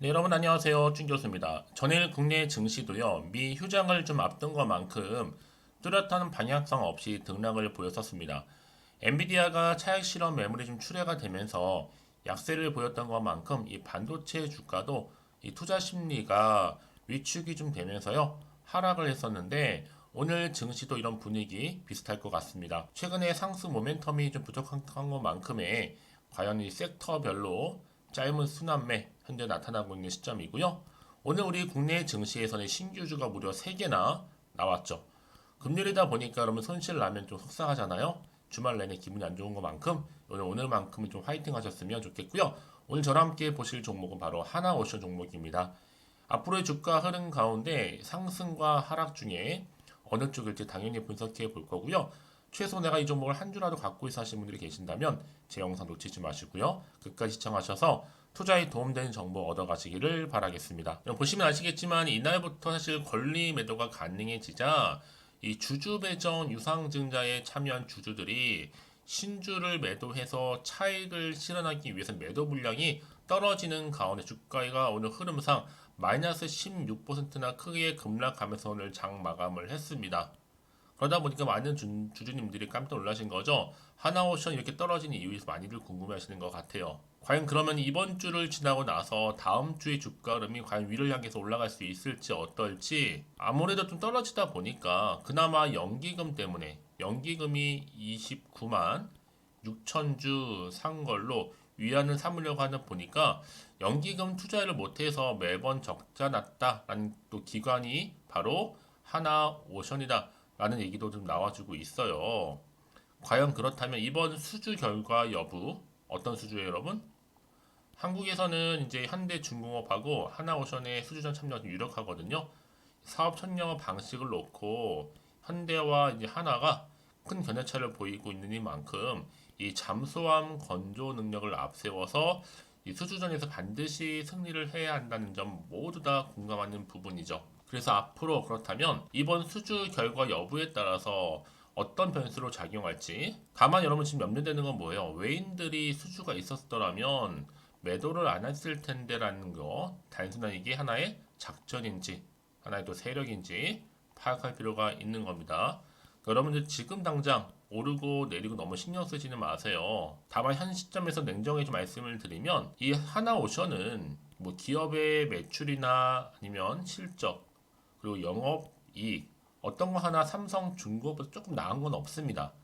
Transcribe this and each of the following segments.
네, 여러분 안녕하세요. 준 교수입니다. 전일 국내 증시도요, 미 휴장을 좀 앞둔 것만큼 뚜렷한 방향성 없이 등락을 보였었습니다. 엔비디아가 차익 실험 매물이 좀 출회가 되면서 약세를 보였던 것만큼 이 반도체 주가도 이 투자 심리가 위축이 좀 되면서요, 하락을 했었는데 오늘 증시도 이런 분위기 비슷할 것 같습니다. 최근에 상승 모멘텀이 좀 부족한 것만큼의 과연 이 섹터별로 짧은 순환매 현재 나타나고 있는 시점이고요. 오늘 우리 국내 증시에서는 신규주가 무려 3개나 나왔죠. 금요일이다 보니까 여러분 손실 나면 좀 속상하잖아요. 주말 내내 기분이 안 좋은 것만큼 오늘만큼은 좀 화이팅 하셨으면 좋겠고요. 오늘 저랑 함께 보실 종목은 바로 하나오션 종목입니다. 앞으로의 주가 흐름 가운데 상승과 하락 중에 어느 쪽일지 당연히 분석해 볼 거고요. 최소 내가 이 종목을 한 주라도 갖고 있어 하시는 분들이 계신다면 제 영상 놓치지 마시고요. 끝까지 시청하셔서 투자에 도움되는 정보 얻어가시기를 바라겠습니다. 보시면 아시겠지만 이날부터 사실 권리 매도가 가능해지자 이 주주 배정 유상증자에 참여한 주주들이 신주를 매도해서 차익을 실현하기 위해서 매도 물량이 떨어지는 가운데 주가가 오늘 흐름상 마이너스 16%나 크게 급락하면서 오늘 장 마감을 했습니다. 그러다 보니까 많은 주주님들이 깜짝 놀라신 거죠. 하나오션 이렇게 떨어지는 이유에서 많이들 궁금해 하시는 것 같아요. 과연 그러면 이번 주를 지나고 나서 다음 주의 주가 흐름이 과연 위를 향해서 올라갈 수 있을지 어떨지 아무래도 좀 떨어지다 보니까 그나마 연기금 때문에 연기금이 29만 6천 주 산 걸로 위안을 삼으려고 하는 보니까 연기금 투자를 못해서 매번 적자 났다라는 또 기관이 바로 하나오션이다. 라는 얘기도 좀 나와주고 있어요. 과연 그렇다면 이번 수주 결과 여부 어떤 수주예요, 여러분? 한국에서는 이제 현대중공업하고 하나오션의 수주전 참여가 좀 유력하거든요. 사업 천령 방식을 놓고 현대와 이제 하나가 큰 견해차를 보이고 있는 이만큼 이 잠수함 건조 능력을 앞세워서 이 수주전에서 반드시 승리를 해야 한다는 점 모두 다 공감하는 부분이죠. 그래서 앞으로 그렇다면 이번 수주 결과 여부에 따라서 어떤 변수로 작용할지 다만 여러분 지금 염려되는 건 뭐예요? 외인들이 수주가 있었더라면 매도를 안 했을 텐데라는 거 단순한 이게 하나의 작전인지 하나의 또 세력인지 파악할 필요가 있는 겁니다. 여러분들 지금 당장 오르고 내리고 너무 신경 쓰지는 마세요. 다만 현 시점에서 냉정히 좀 말씀을 드리면 이 하나오션은 뭐 기업의 매출이나 아니면 실적 그리고 영업이익 어떤 거 하나 삼성중공업보다 조금 나은 건 없습니다.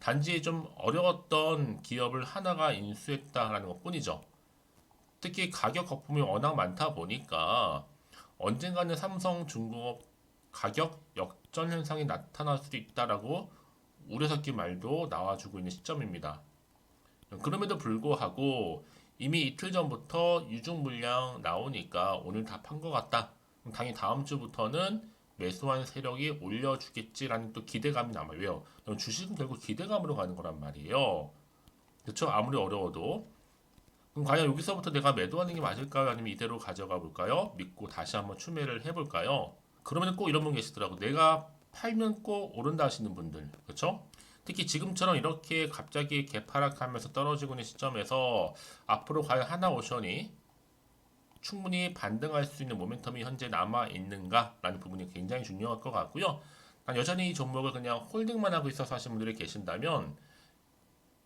단지 좀 어려웠던 기업을 하나가 인수했다라는 것 뿐이죠. 특히 가격 거품이 워낙 많다 보니까 언젠가는 삼성중공업 가격 역전 현상이 나타날 수도 있다라고 우려 섞인 말도 나와주고 있는 시점입니다. 그럼에도 불구하고 이미 이틀 전부터 유중 물량 나오니까 오늘 다 판 것 같다. 당연히 다음 주부터는 매수한 세력이 올려주겠지라는 또 기대감이 남아요. 왜요? 주식은 결국 기대감으로 가는 거란 말이에요. 그렇죠? 아무리 어려워도. 그럼 과연 여기서부터 내가 매도하는 게 맞을까요? 아니면 이대로 가져가 볼까요? 믿고 다시 한번 추매를 해볼까요? 그러면 꼭 이런 분 계시더라고. 내가 팔면 꼭 오른다 하시는 분들. 그렇죠? 특히 지금처럼 이렇게 갑자기 개파락하면서 떨어지고 있는 시점에서 앞으로 과연 하나오션이 충분히 반등할 수 있는 모멘텀이 현재 남아 있는가라는 부분이 굉장히 중요할 것 같고요. 여전히 이 종목을 그냥 홀딩만 하고 있어서 하시는 분들이 계신다면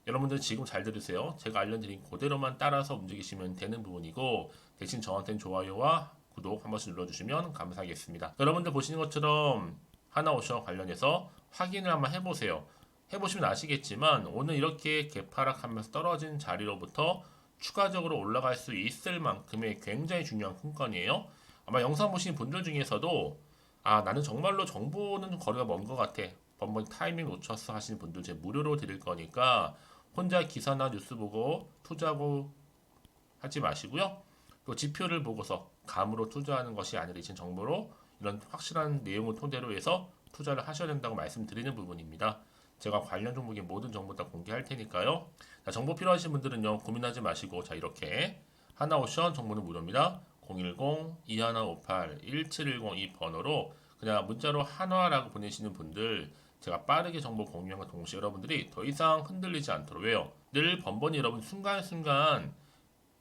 여러분들 지금 잘 들으세요. 제가 알려드린 그대로만 따라서 움직이시면 되는 부분이고 대신 저한테는 좋아요와 구독 한 번씩 눌러주시면 감사하겠습니다. 여러분들 보시는 것처럼 하나오션 관련해서 확인을 한번 해보세요. 해보시면 아시겠지만 오늘 이렇게 개파락하면서 떨어진 자리로부터 추가적으로 올라갈 수 있을 만큼의 굉장히 중요한 큰건이에요. 아마 영상 보신 분들 중에서도 나는 정말로 정보는 좀 거리가 먼 것 같아. 번번 타이밍 놓쳤어 하시는 분들 제가 무료로 드릴 거니까 혼자 기사나 뉴스 보고 투자하고 하지 마시고요. 또 지표를 보고서 감으로 투자하는 것이 아니라 이런 정보로 이런 확실한 내용을 토대로 해서 투자를 하셔야 된다고 말씀드리는 부분입니다. 제가 관련 종목의 모든 정보 다 공개할 테니까요. 자, 정보 필요하신 분들은요, 고민하지 마시고, 자, 이렇게 하나오션 정보는 무료입니다. 010-2158-1710 이 번호로 그냥 문자로 한화라고 보내시는 분들 제가 빠르게 정보 공유함과 동시에 여러분들이 더 이상 흔들리지 않도록 왜요? 늘 번번이 여러분 순간순간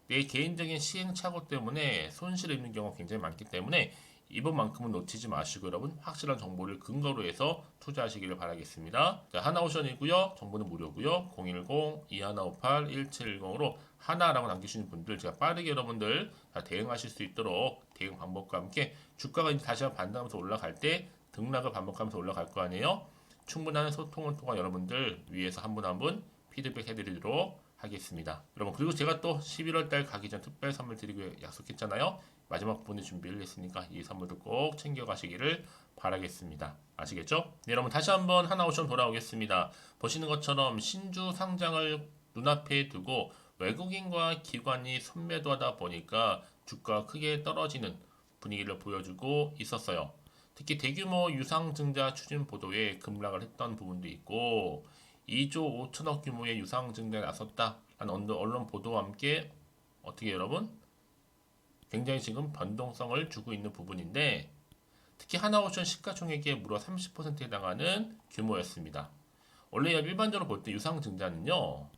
내 개인적인 시행착오 때문에 손실을 입는 경우가 굉장히 많기 때문에 이번만큼은 놓치지 마시고 여러분 확실한 정보를 근거로 해서 투자하시기를 바라겠습니다. 자, 하나오션이고요. 정보는 무료고요. 010-2158-1710으로 하나라고 남기시는 분들 제가 빠르게 여러분들 다 대응하실 수 있도록 대응 방법과 함께 주가가 이제 다시 한번 반등하면서 올라갈 때 등락을 반복하면서 올라갈 거 아니에요. 충분한 소통을 통한 여러분들 위해서 한 분 한 분 피드백 해드리도록 하겠습니다. 여러분 그리고 제가 또 11월 달 가기 전 특별 선물 드리고 약속했잖아요. 마지막 부분에 준비를 했으니까 이 선물도 꼭 챙겨가시기를 바라겠습니다. 아시겠죠? 네, 여러분 다시 한번 하나오션 돌아오겠습니다. 보시는 것처럼 신주 상장을 눈앞에 두고 외국인과 기관이 순매도하다 보니까 주가가 크게 떨어지는 분위기를 보여주고 있었어요. 특히 대규모 유상증자 추진 보도에 급락을 했던 부분도 있고 2조 5천억 규모의 유상증자에 나섰다라는 언론 보도와 함께 어떻게 여러분 굉장히 지금 변동성을 주고 있는 부분인데 특히 하나오션 시가총액의 무려 30%에 해당하는 규모였습니다. 원래 일반적으로 볼 때 유상증자는요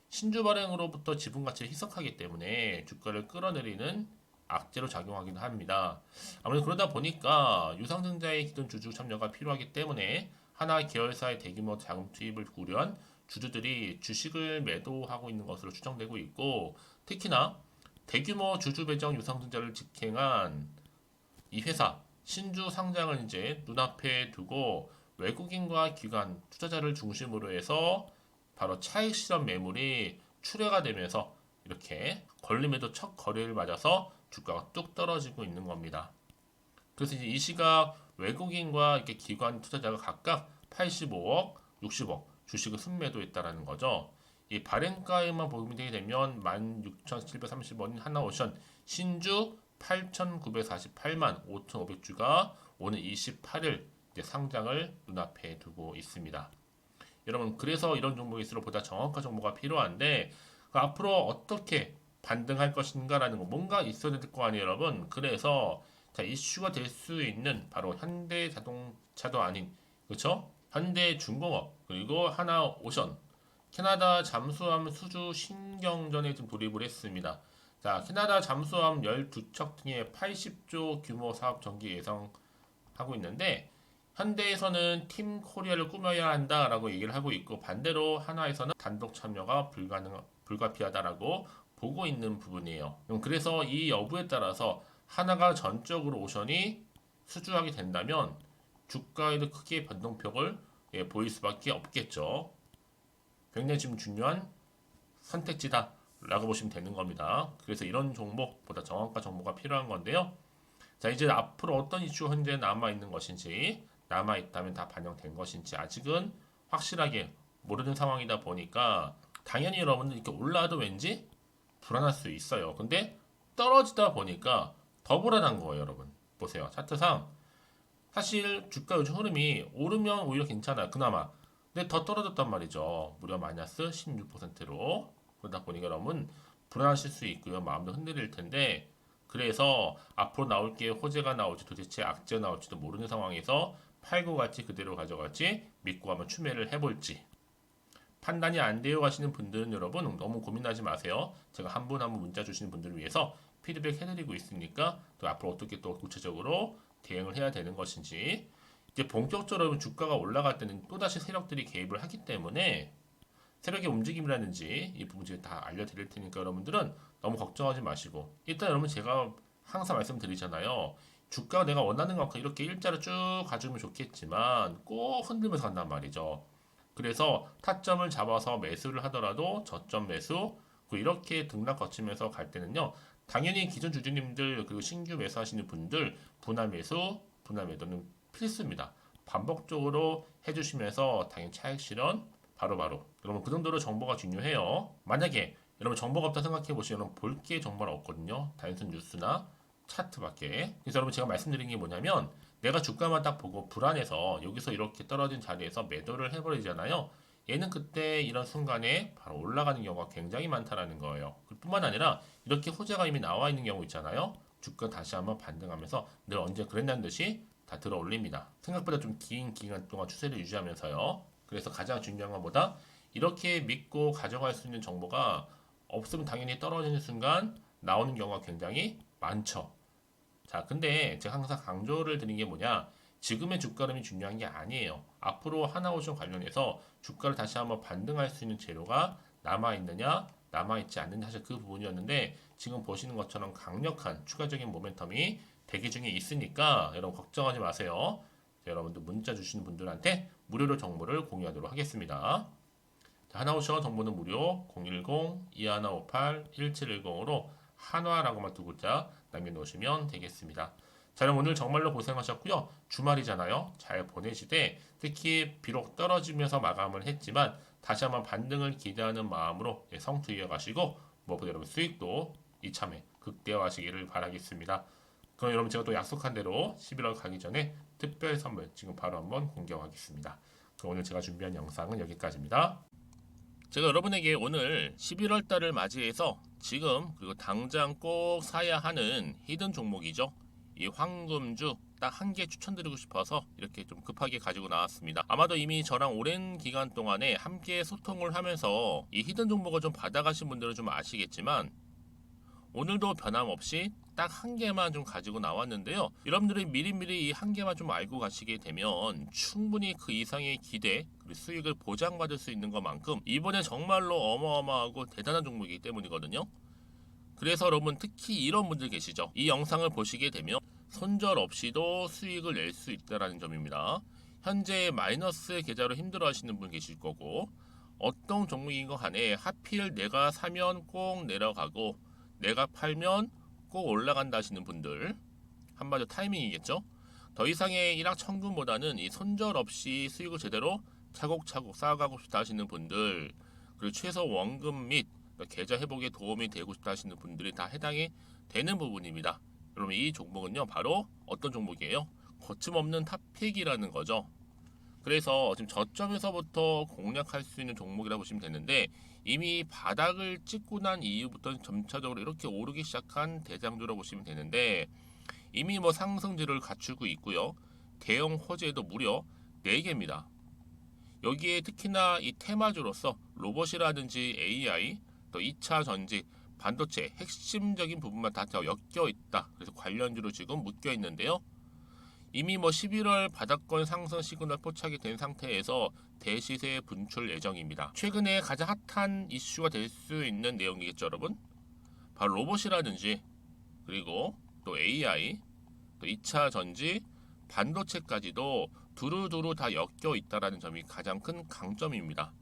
신주 발행으로부터 지분 가치를 희석하기 때문에 주가를 끌어내리는 악재로 작용하기도 합니다. 아무래도 그러다 보니까 유상증자의 기존 주주 참여가 필요하기 때문에 하나 계열사의 대규모 자금 투입을 고려한 주주들이 주식을 매도하고 있는 것으로 추정되고 있고 특히나 대규모 주주 배정 유상증자를 직행한 이 회사 신주 상장을 이제 눈앞에 두고 외국인과 기관 투자자를 중심으로 해서 바로 차익 실현 매물이 출회가 되면서 이렇게 걸림에도 첫 거래를 맞아서 주가가 뚝 떨어지고 있는 겁니다. 그래서 이제 이 시각 외국인과 이렇게 기관 투자자가 각각 85억, 60억 주식을 순매도했다라는 거죠. 이 발행가에만 보게 되면 16,730원인 하나오션 신주 8,948만 5,500주가 오늘 28일 이제 상장을 눈앞에 두고 있습니다. 여러분 그래서 이런 종목일수록 보다 정확한 정보가 필요한데 앞으로 어떻게 반등할 것인가라는 거 뭔가 있어야 될 거 아니에요 여러분. 그래서 자, 이슈가 될 수 있는 바로 현대자동차도 아닌 그렇죠? 현대중공업 그리고 하나오션 캐나다 잠수함 수주 신경전에 좀 돌입을 했습니다. 자, 캐나다 잠수함 12척 등의 80조 규모 사업 전개 예상하고 있는데 현대에서는 팀 코리아를 꾸며야 한다라고 얘기를 하고 있고 반대로 하나에서는 단독 참여가 불가피하다라고 보고 있는 부분이에요. 그래서 이 여부에 따라서 하나가 전적으로 오션이 수주하게 된다면 주가에도 크게 변동폭을 보일 수밖에 없겠죠. 굉장히 지금 중요한 선택지다라고 보시면 되는 겁니다. 그래서 이런 종목보다 정확한 정보가 필요한 건데요. 자, 이제 앞으로 어떤 이슈 현재 남아 있는 것인지 남아 있다면 다 반영된 것인지 아직은 확실하게 모르는 상황이다 보니까 당연히 여러분들 이렇게 올라도 왠지 불안할 수 있어요. 근데 떨어지다 보니까 더 불안한 거예요, 여러분. 보세요. 차트상 사실 주가 요즘 흐름이 오르면 오히려 괜찮아요. 그나마. 근데 더 떨어졌단 말이죠. 무려 마이너스 16%로. 그러다 보니까 여러분 불안하실 수 있고요. 마음도 흔들릴 텐데 그래서 앞으로 나올 게 호재가 나올지 도대체 악재가 나올지도 모르는 상황에서 팔고 갈지 그대로 가져갈지 믿고 한번 추매를 해볼지 판단이 안 되어 가시는 분들은 여러분 너무 고민하지 마세요. 제가 한 분 한 분 문자 주시는 분들을 위해서 피드백 해드리고 있으니까 또 앞으로 어떻게 또 구체적으로 대응을 해야 되는 것인지 이제 본격적으로 주가가 올라갈 때는 또다시 세력들이 개입을 하기 때문에 세력의 움직임이라든지 이 부분을 다 알려드릴 테니까 여러분들은 너무 걱정하지 마시고 일단 여러분 제가 항상 말씀드리잖아요. 주가가 내가 원하는 만큼 이렇게 일자로 쭉 가주면 좋겠지만 꼭 흔들면서 간단 말이죠. 그래서 타점을 잡아서 매수를 하더라도 저점 매수 이렇게 등락 거치면서 갈 때는요. 당연히 기존 주주님들 그리고 신규 매수하시는 분들 분할 매수, 분할 매도는 필수입니다. 반복적으로 해주시면서 당연히 차익 실현 바로바로 여러분 그 정도로 정보가 중요해요. 만약에 여러분 정보가 없다 생각해 보시면 볼 게 정말 없거든요. 단순 뉴스나 차트밖에. 그래서 여러분 제가 말씀드린 게 뭐냐면 내가 주가만 딱 보고 불안해서 여기서 이렇게 떨어진 자리에서 매도를 해버리잖아요. 얘는 그때 이런 순간에 바로 올라가는 경우가 굉장히 많다라는 거예요. 뿐만 아니라 이렇게 호재가 이미 나와 있는 경우 있잖아요. 주가 다시 한번 반등하면서 늘 언제 그랬냐는 듯이 다 들어 올립니다. 생각보다 좀 긴 기간 동안 추세를 유지하면서요. 그래서 가장 중요한 것보다 이렇게 믿고 가져갈 수 있는 정보가 없으면 당연히 떨어지는 순간 나오는 경우가 굉장히 많죠. 자, 근데 제가 항상 강조를 드린 게 뭐냐? 지금의 주가 흐름이 중요한 게 아니에요. 앞으로 하나오션 관련해서 주가를 다시 한번 반등할 수 있는 재료가 남아있느냐, 남아있지 않느냐, 사실 그 부분이었는데 지금 보시는 것처럼 강력한 추가적인 모멘텀이 대기 중에 있으니까 여러분 걱정하지 마세요. 자, 여러분들 문자 주시는 분들한테 무료로 정보를 공유하도록 하겠습니다. 자, 하나오션 정보는 무료 010-2158-1710으로 한화라고만 두 글자 남겨놓으시면 되겠습니다. 자, 그럼 오늘 정말로 고생하셨고요. 주말이잖아요. 잘 보내시되 특히 비록 떨어지면서 마감을 했지만 다시 한번 반등을 기대하는 마음으로 성투 이어가시고 무엇보다 여러분 수익도 이참에 극대화하시기를 바라겠습니다. 그럼 여러분 제가 또 약속한 대로 11월 가기 전에 특별 선물 지금 바로 한번 공개하겠습니다. 그럼 오늘 제가 준비한 영상은 여기까지입니다. 제가 여러분에게 오늘 11월 달을 맞이해서 지금 그리고 당장 꼭 사야 하는 히든 종목이죠. 이 황금주 딱 한 개 추천드리고 싶어서 이렇게 좀 급하게 가지고 나왔습니다. 아마도 이미 저랑 오랜 기간 동안에 함께 소통을 하면서 이 히든 종목을 좀 받아가신 분들은 좀 아시겠지만 오늘도 변함없이 딱 한 개만 좀 가지고 나왔는데요. 여러분들이 미리미리 이 한 개만 좀 알고 가시게 되면 충분히 그 이상의 기대 그리고 수익을 보장받을 수 있는 것만큼 이번에 정말로 어마어마하고 대단한 종목이기 때문이거든요. 그래서 여러분 특히 이런 분들 계시죠. 이 영상을 보시게 되면 손절 없이도 수익을 낼 수 있다는 점입니다. 현재 마이너스 계좌로 힘들어하시는 분 계실 거고 어떤 종목인 것 간에 하필 내가 사면 꼭 내려가고 내가 팔면 꼭 올라간다 하시는 분들 한마디로 타이밍이겠죠. 더 이상의 일확천금보다는 이 손절 없이 수익을 제대로 차곡차곡 쌓아가고 싶다 하시는 분들 그리고 최소 원금 및 계좌 회복에 도움이 되고 싶다 하시는 분들이 다 해당이 되는 부분입니다. 여러분 이 종목은요 바로 어떤 종목이에요? 거침없는 탑픽이라는 거죠. 그래서 지금 저점에서부터 공략할 수 있는 종목이라고 보시면 되는데 이미 바닥을 찍고 난 이후부터 점차적으로 이렇게 오르기 시작한 대장주라고 보시면 되는데 이미 뭐 상승지를 갖추고 있고요. 대형 호재도 무려 4개입니다. 여기에 특히나 이 테마주로서 로봇이라든지 AI, 또 2차 전지, 반도체 핵심적인 부분만 다 엮여 있다. 그래서 관련주로 지금 묶여 있는데요. 이미 뭐 11월 바닥권 상승 시그널 포착이 된 상태에서 대시세 분출 예정입니다. 최근에 가장 핫한 이슈가 될 수 있는 내용이겠죠, 여러분? 바로 로봇이라든지 그리고 또 AI, 또 2차 전지, 반도체까지도 두루두루 다 엮여 있다라는 점이 가장 큰 강점입니다.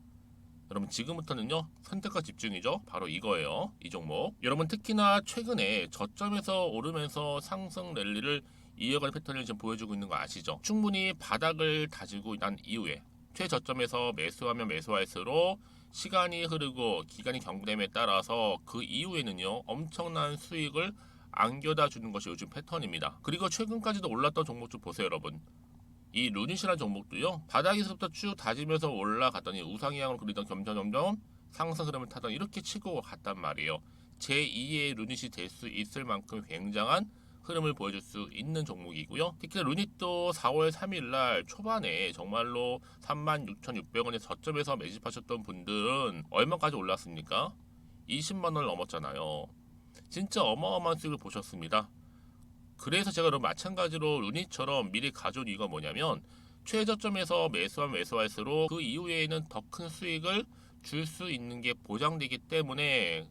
여러분 지금부터는요 선택과 집중이죠. 바로 이거예요. 이 종목. 여러분 특히나 최근에 저점에서 오르면서 상승 랠리를 이어가는 패턴을 지금 보여주고 있는 거 아시죠? 충분히 바닥을 다지고 난 이후에 최저점에서 매수하면 매수할수록 시간이 흐르고 기간이 경과됨에 따라서 그 이후에는요 엄청난 수익을 안겨다 주는 것이 요즘 패턴입니다. 그리고 최근까지도 올랐던 종목 좀 보세요 여러분. 이 루닛이라는 종목도요 바닥에서부터 쭉 다지면서 올라갔더니 우상향으로 그리던 점점 상승 흐름을 타던 이렇게 치고 갔단 말이에요. 제2의 루닛이 될 수 있을 만큼 굉장한 흐름을 보여줄 수 있는 종목이고요. 특히 루닛도 4월 3일날 초반에 정말로 36,600원의 저점에서 매집하셨던 분들은 얼마까지 올랐습니까? 20만원을 넘었잖아요. 진짜 어마어마한 수익을 보셨습니다. 그래서 제가 그럼 마찬가지로 루닛처럼 미리 가져온 이유가 뭐냐면 최저점에서 매수하면 매수할수록 그 이후에는 더 큰 수익을 줄 수 있는 게 보장되기 때문에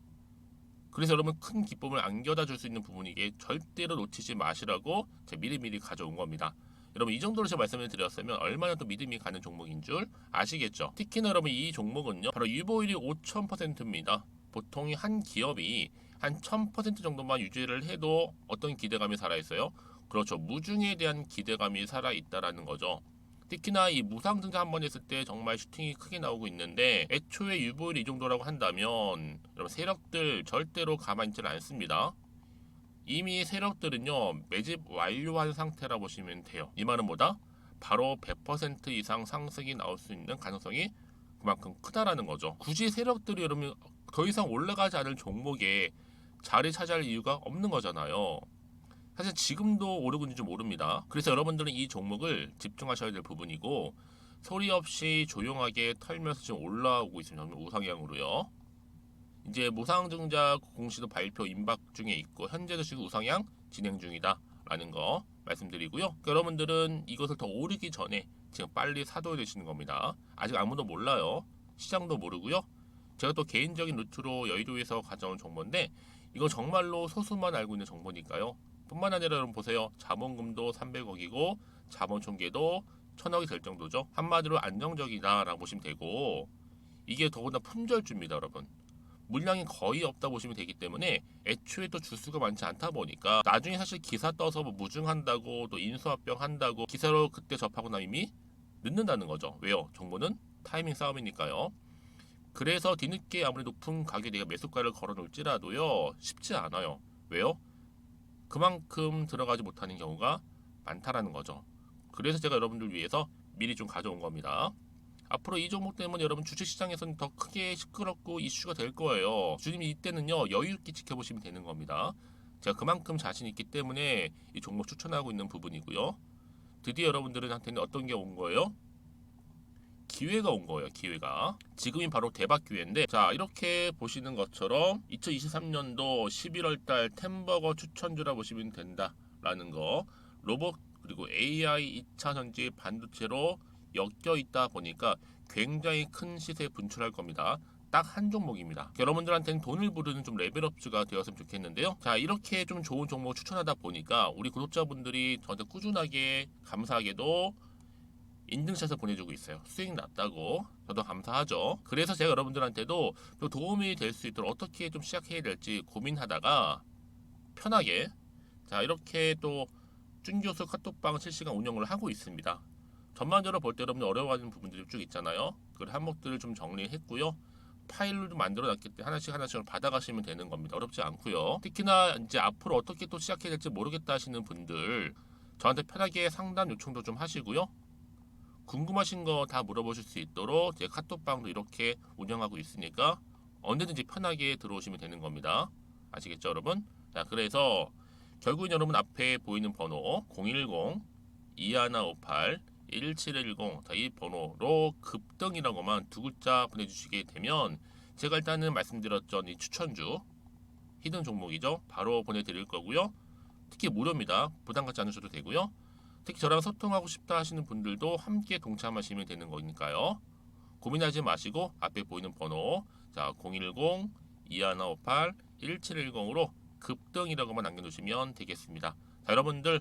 그래서 여러분 큰 기쁨을 안겨다 줄 수 있는 부분이기에 절대로 놓치지 마시라고 제가 미리미리 가져온 겁니다. 여러분 이 정도로 제가 말씀을 드렸으면 얼마나 또 믿음이 가는 종목인 줄 아시겠죠? 특히나 여러분 이 종목은요 바로 유보율이 5000%입니다. 보통 한 기업이 한 1000% 정도만 유지를 해도 어떤 기대감이 살아있어요? 그렇죠. 무중에 대한 기대감이 살아있다라는 거죠. 특히나 이 무상증자 한 번 했을 때 정말 슈팅이 크게 나오고 있는데 애초에 유보율이 이 정도라고 한다면 여러분 세력들 절대로 가만히 있지는 않습니다. 이미 세력들은요 매집 완료한 상태라 보시면 돼요. 이 말은 뭐다? 바로 100% 이상 상승이 나올 수 있는 가능성이 그만큼 크다라는 거죠. 굳이 세력들이 여러분 더 이상 올라가지 않을 종목에 자리 차지할 이유가 없는 거잖아요. 사실 지금도 오르고 있는지 모릅니다. 그래서 여러분들은 이 종목을 집중하셔야 될 부분이고 소리 없이 조용하게 털면서 지금 올라오고 있습니다. 우상향으로요. 이제 무상증자 공시도 발표 임박 중에 있고 현재도 지금 우상향 진행 중이다라는 거 말씀드리고요. 그러니까 여러분들은 이것을 더 오르기 전에 지금 빨리 사둬야 되시는 겁니다. 아직 아무도 몰라요. 시장도 모르고요. 제가 또 개인적인 루트로 여의도에서 가져온 정보인데 이거 정말로 소수만 알고 있는 정보니까요. 뿐만 아니라 여러분 보세요. 자본금도 300억이고 자본 총계도 1000억이 될 정도죠. 한마디로 안정적이다라고 보시면 되고 이게 더구나 품절주입니다, 여러분. 물량이 거의 없다 보시면 되기 때문에 애초에 또 주수가 많지 않다 보니까 나중에 사실 기사 떠서 뭐 무증한다고 또 인수합병 한다고 기사로 그때 접하고 나면 이미 늦는다는 거죠. 왜요? 정보는 타이밍 싸움이니까요. 그래서 뒤늦게 아무리 높은 가격에 내가 매수가를 걸어 놓을지라도요 쉽지 않아요. 왜요? 그만큼 들어가지 못하는 경우가 많다라는 거죠. 그래서 제가 여러분들 위해서 미리 좀 가져온 겁니다. 앞으로 이 종목 때문에 여러분 주식시장에서는 더 크게 시끄럽고 이슈가 될 거예요. 주님 이때는요 여유있게 지켜보시면 되는 겁니다. 제가 그만큼 자신 있기 때문에 이 종목 추천하고 있는 부분이고요. 드디어 여러분들한테는 어떤 게 온 거예요? 기회가 온 거예요. 기회가. 지금이 바로 대박 기회인데 자 이렇게 보시는 것처럼 2023년도 11월달 템버거 추천주라 보시면 된다라는 거. 로봇 그리고 AI 2차 전지 반도체로 엮여 있다 보니까 굉장히 큰 시세 분출할 겁니다. 딱 한 종목입니다. 여러분들한테는 돈을 부르는 좀 레벨업주가 되었으면 좋겠는데요. 자 이렇게 좀 좋은 종목 추천하다 보니까 우리 구독자분들이 저한테 꾸준하게 감사하게도 인증샷을 보내주고 있어요. 수익 났다고. 저도 감사하죠. 그래서 제가 여러분들한테도 또 도움이 될 수 있도록 어떻게 좀 시작해야 될지 고민하다가 편하게 자 이렇게 또 준교수 카톡방 실시간 운영을 하고 있습니다. 전반적으로 볼 때 여러분들 어려워하는 부분들이 쭉 있잖아요. 그 항목들을 좀 정리했고요. 파일로 좀 만들어 놨기 때문에 하나씩 받아가시면 되는 겁니다. 어렵지 않고요. 특히나 이제 앞으로 어떻게 또 시작해야 될지 모르겠다 하시는 분들 저한테 편하게 상담 요청도 좀 하시고요. 궁금하신 거 다 물어보실 수 있도록 제 카톡방도 이렇게 운영하고 있으니까 언제든지 편하게 들어오시면 되는 겁니다. 아시겠죠, 여러분? 자, 그래서 결국은 여러분 앞에 보이는 번호 010-2158-1710 이 번호로 급등이라고만 두 글자 보내주시게 되면 제가 일단은 말씀드렸죠. 이 추천주 히든 종목이죠. 바로 보내드릴 거고요. 특히 무료입니다. 부담 갖지 않으셔도 되고요. 특히 저랑 소통하고 싶다 하시는 분들도 함께 동참하시면 되는 거니까요. 고민하지 마시고 앞에 보이는 번호 자 010-2158-1710으로 급등이라고만 남겨놓으시면 되겠습니다. 자, 여러분들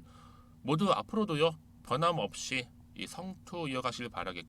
모두 앞으로도요 변함없이 이 성투 이어가실 바라겠고